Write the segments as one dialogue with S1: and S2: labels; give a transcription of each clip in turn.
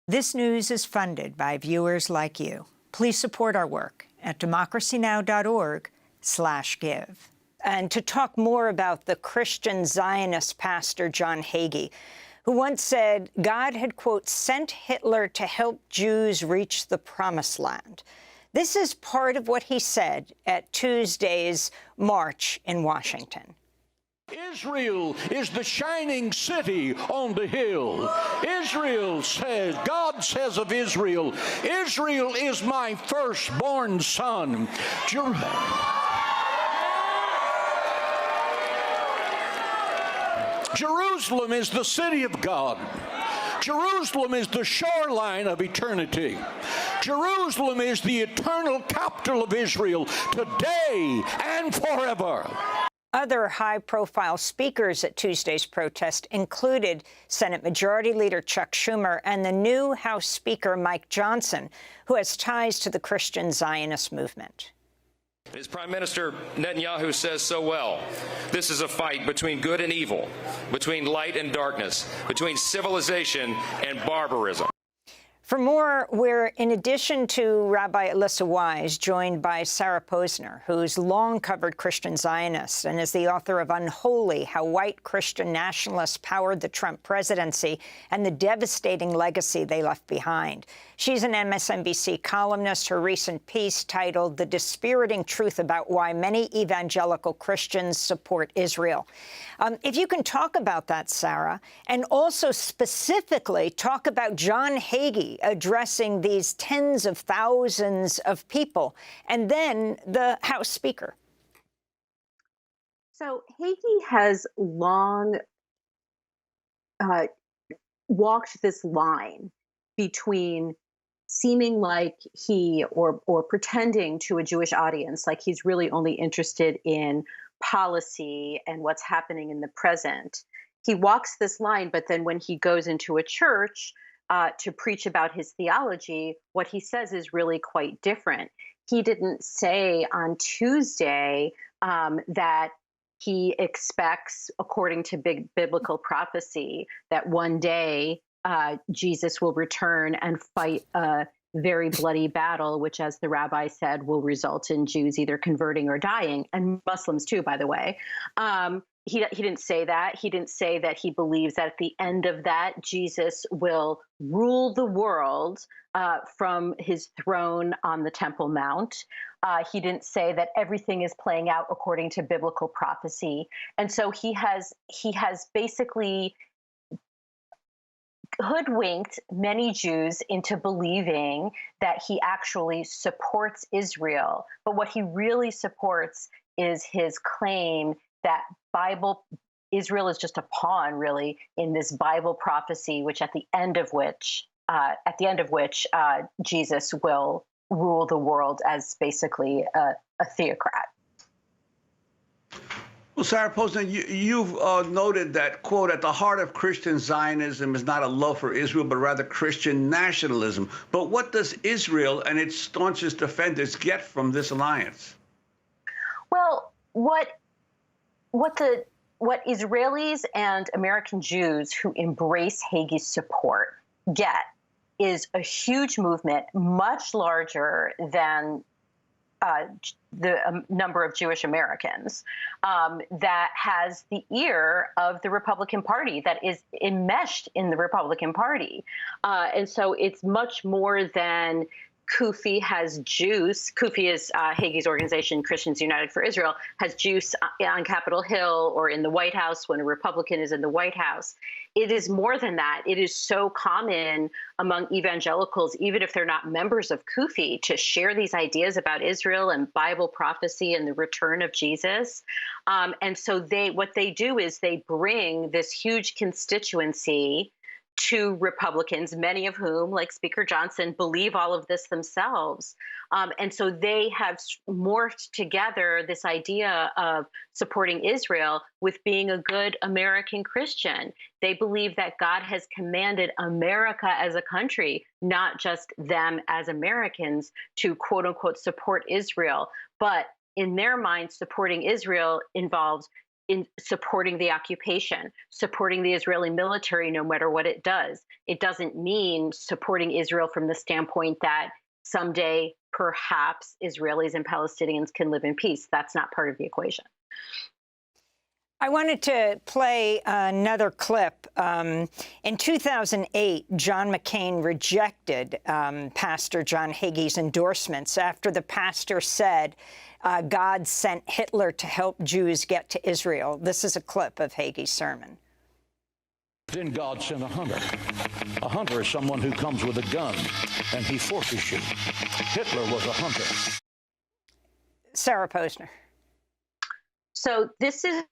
S1: This news is funded by viewers like you. Please support our work at democracynow.org/give. And to talk more about the Christian Zionist pastor John Hagee, who once said God had, quote, sent Hitler to help Jews reach the promised land. This is part of what he said at Tuesday's march in Washington.
S2: Israel is the shining city on the hill. Israel says, God says of Israel, Israel is my firstborn son. Jerusalem is the city of God. Jerusalem is the shoreline of eternity. Jerusalem is the eternal capital of Israel today and forever.
S1: Other high-profile speakers at Tuesday's protest included Senate Majority Leader Chuck Schumer and the new House Speaker Mike Johnson, who has ties to the Christian Zionist movement.
S3: As Prime Minister Netanyahu says so well, this is a fight between good and evil, between light and darkness, between civilization and barbarism.
S1: For more, we're, in addition to Rabbi Alyssa Wise, joined by Sarah Posner, who's long covered Christian Zionists and is the author of Unholy: How White Christian Nationalists Powered the Trump Presidency and the Devastating Legacy They Left Behind. She's an MSNBC columnist. Her recent piece, titled The Dispiriting Truth About Why Many Evangelical Christians Support Israel. If you can talk about that, Sarah, and also specifically talk about John Hagee addressing these tens of thousands of people, and then the House Speaker.
S4: So Hagee has long walked this line between seeming like he or pretending to a Jewish audience like he's really only interested in policy and what's happening in the present. He walks this line, but then when he goes into a church to preach about his theology, what he says is really quite different. He didn't say on Tuesday that he expects, according to big biblical prophecy, that one day Jesus will return and fight a very bloody battle, which, as the rabbi said, will result in Jews either converting or dying, and Muslims too, by the way. He didn't say that. He didn't say that he believes that at the end of that, Jesus will rule the world from his throne on the Temple Mount. He didn't say that everything is playing out according to biblical prophecy. And so he has basically hoodwinked many Jews into believing that he actually supports Israel. But what he really supports is his claim that Israel is just a pawn, really, in this Bible prophecy, which at the end of which Jesus will rule the world as basically a theocrat.
S5: Well, Sarah Posner, you've noted that, quote, at the heart of Christian Zionism is not a love for Israel, but rather Christian nationalism. But what does Israel and its staunchest defenders get from this alliance? Well,
S4: what Israelis and American Jews who embrace Hagee's support get is a huge movement, much larger than the number of Jewish Americans, that has the ear of the Republican Party, that is enmeshed in the Republican Party. And so it's much more than CUFI has juice. CUFI is Hagee's organization, Christians United for Israel, has juice on Capitol Hill or in the White House when a Republican is in the White House. It is more than that. It is so common among evangelicals, even if they're not members of CUFI, to share these ideas about Israel and Bible prophecy and the return of Jesus. And so what they do is they bring this huge constituency to Republicans, many of whom, like Speaker Johnson, believe all of this themselves. And so they have morphed together this idea of supporting Israel with being a good American Christian. They believe that God has commanded America as a country, not just them as Americans, to quote unquote support Israel. But in their minds, supporting Israel involves in supporting the occupation, supporting the Israeli military no matter what it does. It doesn't mean supporting Israel from the standpoint that someday perhaps Israelis and Palestinians can live in peace. That's not part of the equation.
S1: I wanted to play another clip. In 2008, John McCain rejected Pastor John Hagee's endorsements after the pastor said God sent Hitler to help Jews get to Israel. This is a clip of Hagee's sermon.
S2: Then God sent a hunter. A hunter is someone who comes with a gun, and he forces you. Hitler was a hunter.
S1: Sarah Posner.
S4: So this is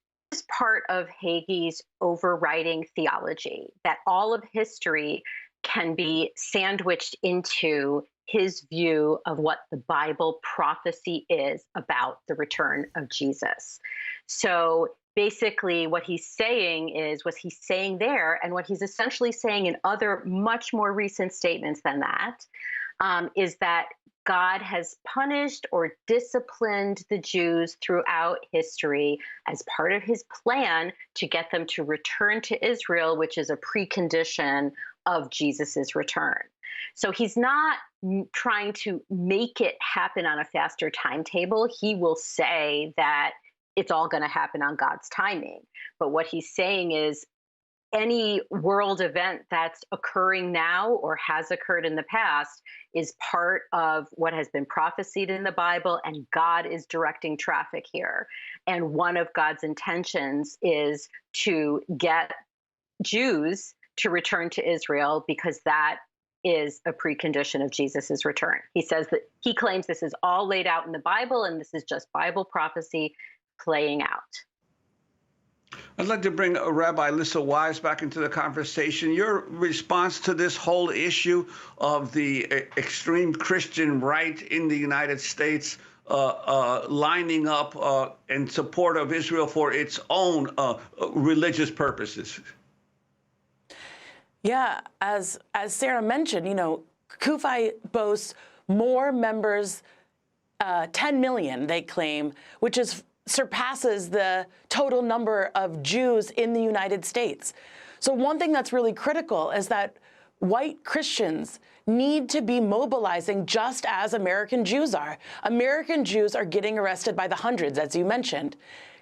S4: part of Hagee's overriding theology, that all of history can be sandwiched into his view of what the Bible prophecy is about the return of Jesus. So basically what he's saying is what he's saying there, and what he's essentially saying in other much more recent statements than that, is that God has punished or disciplined the Jews throughout history as part of his plan to get them to return to Israel, which is a precondition of Jesus's return. So he's not trying to make it happen on a faster timetable. He will say that it's all going to happen on God's timing. But what he's saying is any world event that's occurring now or has occurred in the past is part of what has been prophesied in the Bible, and God is directing traffic here. And one of God's intentions is to get Jews to return to Israel, because that is a precondition of Jesus's return. He says that he claims this is all laid out in the Bible, and this is just Bible prophecy playing out.
S5: I'd like to bring Rabbi Lissa Wise back into the conversation. Your response to this whole issue of the extreme Christian right in the United States lining up in support of Israel for its own religious purposes.
S6: Yeah, as Sarah mentioned, you know, CUFI boasts more members, 10 million, they claim, which surpasses the total number of Jews in the United States. So one thing that's really critical is that white Christians need to be mobilizing just as American Jews are. American Jews are getting arrested by the hundreds, as you mentioned.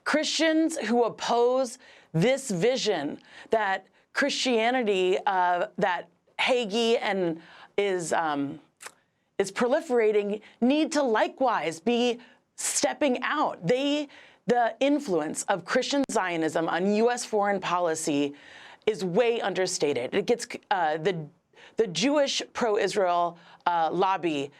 S6: Christians who oppose this vision that Christianity, that Hagee and is proliferating, need to likewise be stepping out. The influence of Christian Zionism on U.S. foreign policy is way understated. It gets the Jewish pro-Israel lobby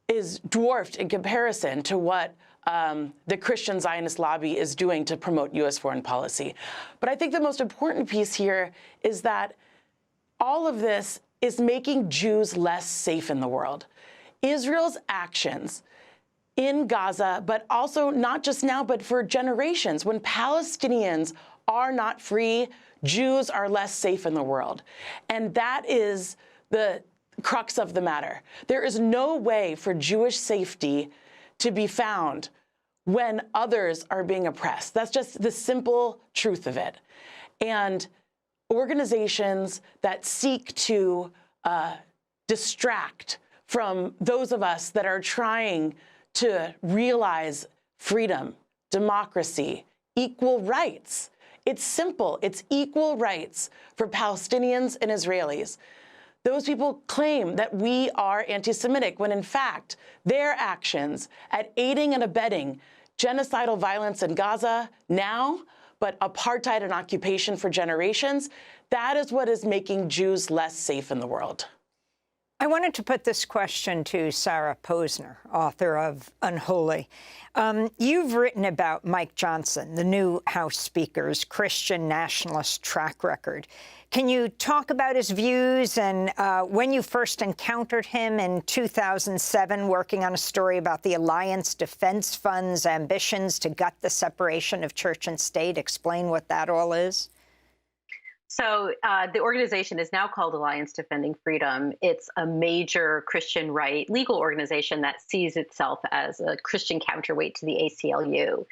S6: is dwarfed in comparison to what the Christian Zionist lobby is doing to promote U.S. foreign policy. But I think the most important piece here is that all of this is making Jews less safe in the world. Israel's actions in Gaza, but also not just now, but for generations. When Palestinians are not free, Jews are less safe in the world. And that is the crux of the matter. There is no way for Jewish safety to be found when others are being oppressed. That's just the simple truth of it. And organizations that seek to distract from those of us that are trying to realize freedom, democracy, equal rights. It's simple. It's equal rights for Palestinians and Israelis. Those people claim that we are anti-Semitic when, in fact, their actions at aiding and abetting genocidal violence in Gaza now, but apartheid and occupation for generations, that is what is making Jews less safe in the world.
S1: I wanted to put this question to Sarah Posner, author of Unholy. You've written about Mike Johnson, the new House Speaker's Christian nationalist track record. Can you talk about his views and when you first encountered him in 2007, working on a story about the Alliance Defense Fund's ambitions to gut the separation of church and state? Explain what that all is.
S4: So the organization is now called Alliance Defending Freedom. It's a major Christian right legal organization that sees itself as a Christian counterweight to the ACLU.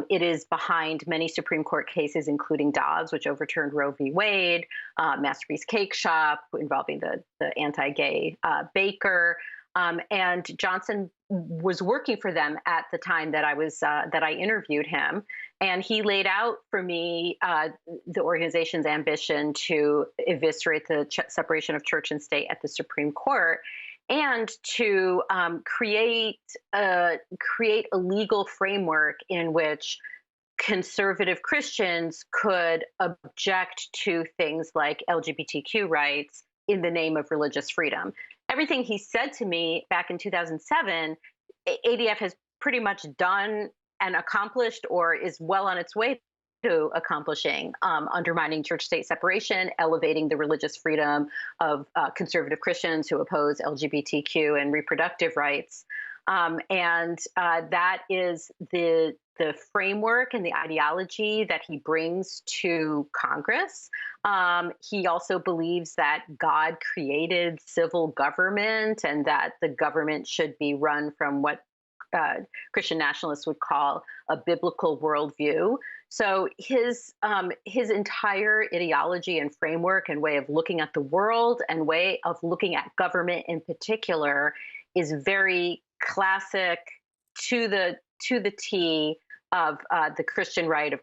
S4: It is behind many Supreme Court cases, including Dobbs, which overturned Roe v. Wade, Masterpiece Cake Shop, involving the anti-gay baker. And Johnson was working for them at the time that I interviewed him, and he laid out for me the organization's ambition to eviscerate the separation of church and state at the Supreme Court, and to create a legal framework in which conservative Christians could object to things like LGBTQ rights in the name of religious freedom. Everything he said to me back in 2007, ADF has pretty much done and accomplished, or is well on its way to accomplishing, undermining church-state separation, elevating the religious freedom of conservative Christians who oppose LGBTQ and reproductive rights. And that is the framework and the ideology that he brings to Congress. He also believes that God created civil government and that the government should be run from what Christian nationalists would call a biblical worldview. So his entire ideology and framework and way of looking at the world and way of looking at government in particular is very classic, to the T of the Christian right of,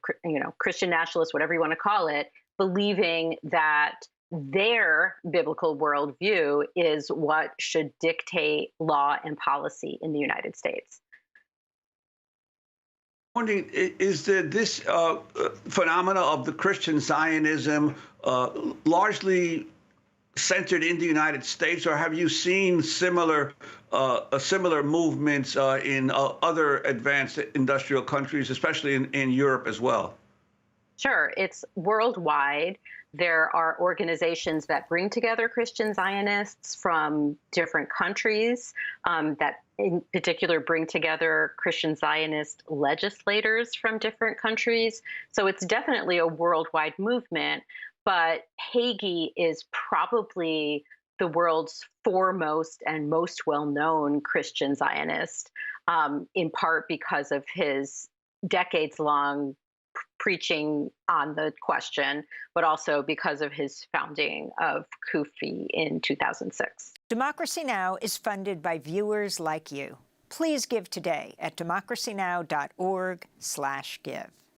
S4: Christian nationalists, whatever you want to call it, believing that their biblical worldview is what should dictate law and policy in the United States.
S5: Wondering, is this phenomena of the Christian Zionism largely centered in the United States, or have you seen similar movements in other advanced industrial countries, especially in Europe as well?
S4: Sure, it's worldwide. There are organizations that bring together Christian Zionists from different countries that in particular bring together Christian Zionist legislators from different countries. So it's definitely a worldwide movement, but Hagee is probably the world's foremost and most well-known Christian Zionist, in part because of his decades-long preaching on the question, but also because of his founding of CUFI in 2006.
S1: Democracy Now! Is funded by viewers like you. Please give today at democracynow.org/give.